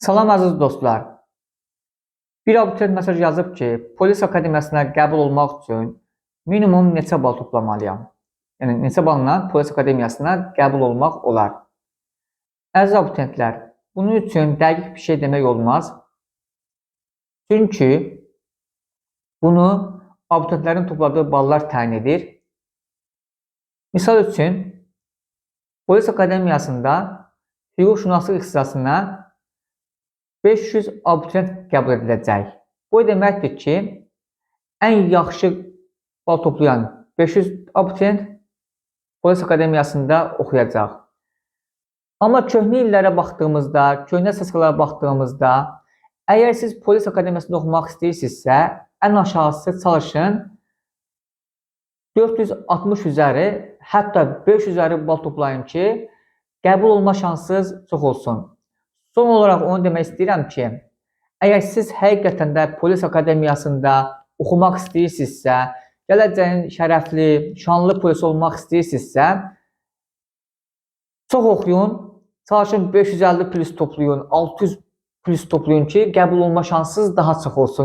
Salam əziz dostlar. Bir abituriyent mesaj yazıb ki, polis akademiyasına qəbul olmaq üçün minimum neçə bal toplamalıyam? Yəni, neçə balla polis akademiyasına qəbul olmaq olar? Əziz abituriyentlər, bunun üçün dəqiq bir şey demək olmaz. Çünki bunu abituriyentlərin topladığı ballar təyin edir. Misal üçün, polis akademiyasında hüquqşünaslıq ixtisasına 500 abituriyent qəbul ediləcək. Bu deməkdir ki, ən yaxşı bal toplayan 500 abituriyent polis akademiyasında oxuyacaq. Amma köhnə illərə baxdığımızda, köhnə statistikaya baxdığımızda, əgər siz polis akademiyasında oxumaq istəyirsinizsə, ən aşağısı çalışın 460 üzəri, hətta 500 üzəri bal toplayın ki, qəbul olma şansınız çox olsun. Son olaraq onu demək istəyirəm ki, əgər siz həqiqətən də polis akademiyasında oxumaq istəyirsinizsə, gələcəyin şərəfli, şanlı polis olmaq istəyirsinizsə, çox oxuyun, çalışın 550 plus toplayın, 600 plus toplayın ki, qəbul olma şansınız daha çox olsun.